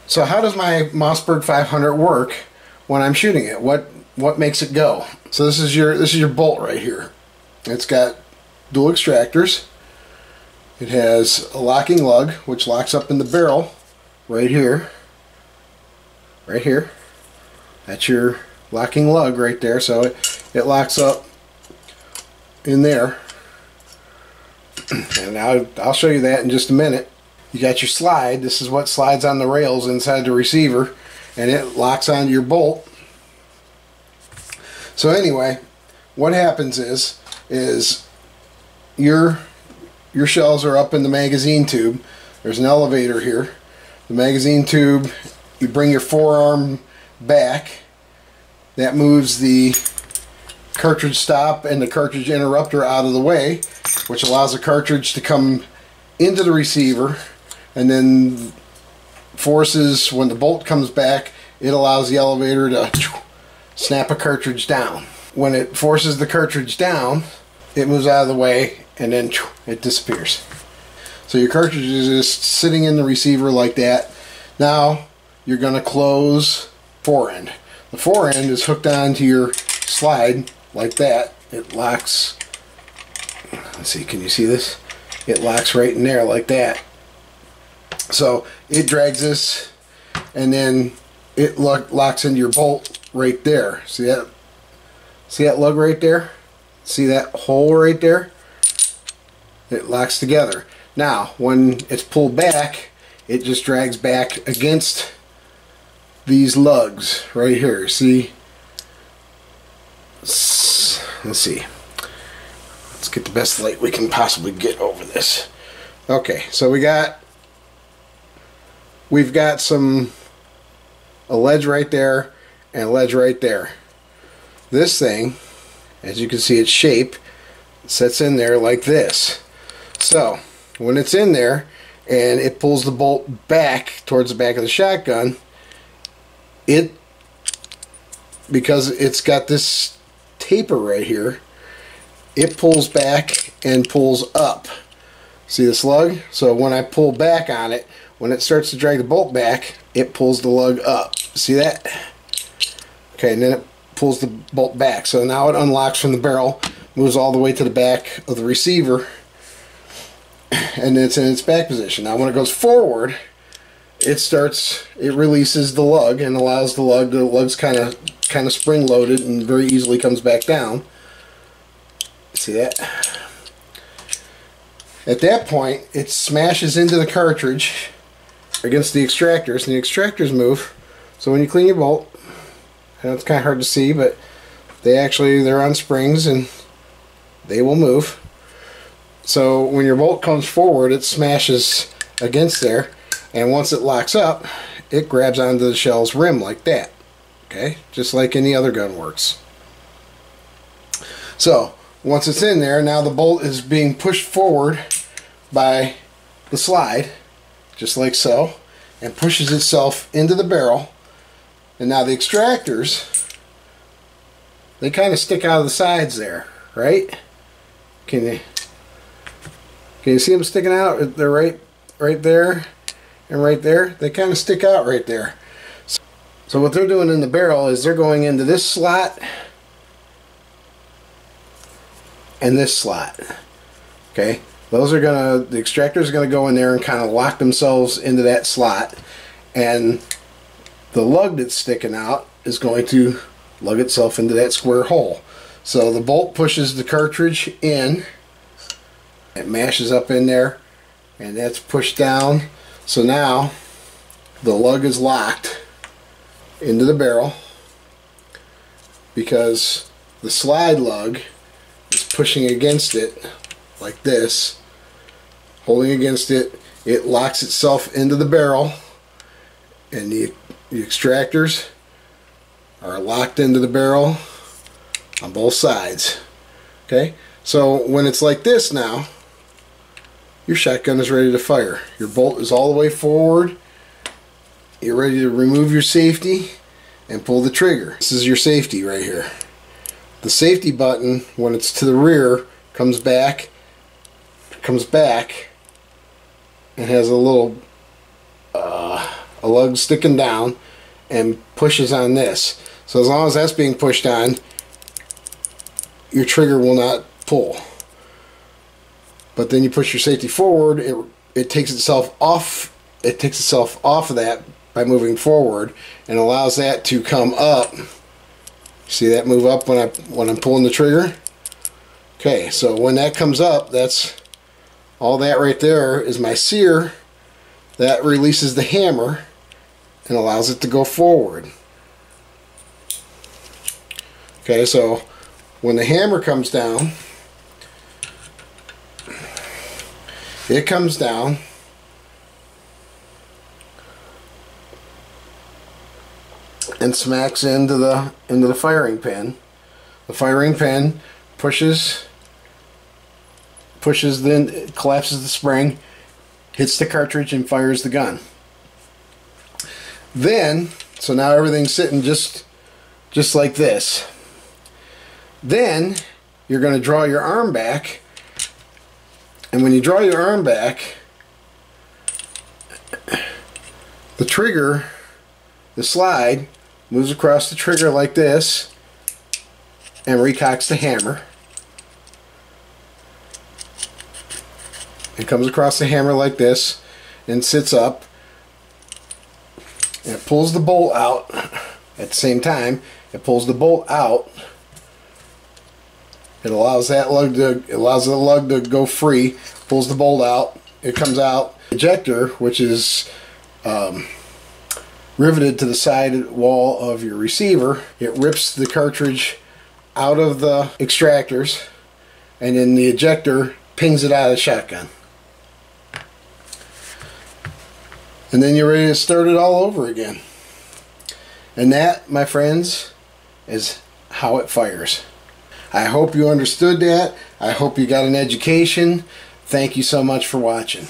So how does my Mossberg 500 work when I'm shooting it? What makes it go? So this is your bolt right here. It's got dual extractors. It has a locking lug which locks up in the barrel right here. Right here. That's your locking lug right there. So it locks up in there. And I'll show you that in just a minute. You got your slide. This is what slides on the rails inside the receiver, and it locks onto your bolt. So anyway, what happens is your shells are up in the magazine tube. There's an elevator here. The magazine tube, you bring your forearm back. That moves the cartridge stop and the cartridge interrupter out of the way, which allows the cartridge to come into the receiver, and then forces, when the bolt comes back, it allows the elevator to snap a cartridge down. When it forces the cartridge down, it moves out of the way, and then it disappears. So your cartridge is just sitting in the receiver like that. Now you're going to close forend. The forend is hooked onto your slide like that. It locks. Let's see, can you see this? It locks right in there like that. So it drags this, and then it locks into your bolt right there. See that? See that lug right there? See that hole right there? It locks together. Now, when it's pulled back, it just drags back against these lugs right here. See? Let's see. Let's get the best light we can possibly get over this. Okay, so we've got a ledge right there and a ledge right there. This thing, as you can see, its shape sits in there like this. So when it's in there and it pulls the bolt back towards the back of the shotgun, because it's got this taper right here, it pulls back and pulls up. See this lug? So when I pull back on it, when it starts to drag the bolt back, it pulls the lug up. See that? Okay, and then it pulls the bolt back. So now it unlocks from the barrel, moves all the way to the back of the receiver, and it's in its back position. Now when it goes forward, it releases the lug and allows the lug's kind of spring loaded and very easily comes back down. See that? At that point, it smashes into the cartridge against the extractors, and the extractors move. So when you clean your bolt, I know it's kind of hard to see, but they're on springs and they will move. So when your bolt comes forward, it smashes against there, and once it locks up, it grabs onto the shell's rim like that. Okay, just like any other gun works. So once it's in there, now the bolt is being pushed forward by the slide, just like so, and pushes itself into the barrel. And now the extractors, they kind of stick out of the sides there, right? Can you see them sticking out? They're right there and right there. They kind of stick out right there. So what they're doing in the barrel is they're going into this slot and this slot. Okay, the extractors are gonna go in there and kind of lock themselves into that slot, and the lug that's sticking out is going to lug itself into that square hole. So the bolt pushes the cartridge in, it mashes up in there, and that's pushed down. So now the lug is locked into the barrel because the slide lug is pushing against it like this, holding against it. It locks itself into the barrel, and the extractors are locked into the barrel on both sides. Okay, so when it's like this now, your shotgun is ready to fire. Your bolt is all the way forward. You're ready to remove your safety and pull the trigger. This is your safety right here. The safety button, when it's to the rear, comes back and has a little a lug sticking down and pushes on this. So as long as that's being pushed on, your trigger will not pull. But then you push your safety forward, it takes itself off. It takes itself off of that by moving forward and allows that to come up. See that move up when I'm pulling the trigger? Okay, so when that comes up, that's all that right there is my sear. That releases the hammer and allows it to go forward. Okay, so when the hammer comes down, it comes down and smacks into the firing pin. The firing pin pushes, then it collapses the spring, hits the cartridge, and fires the gun. Then, so now everything's sitting just like this. Then you're going to draw your arm back, and when you draw your arm back, the trigger, the slide, moves across the trigger like this and recocks the hammer. It comes across the hammer like this and sits up, and it pulls the bolt out at the same time. It pulls the bolt out. It allows the lug to go free, pulls the bolt out, it comes out. Ejector, which is riveted to the side wall of your receiver, it rips the cartridge out of the extractors, and then the ejector pings it out of the shotgun. And then you're ready to start it all over again. And that, my friends, is how it fires. I hope you understood that. I hope you got an education. Thank you so much for watching.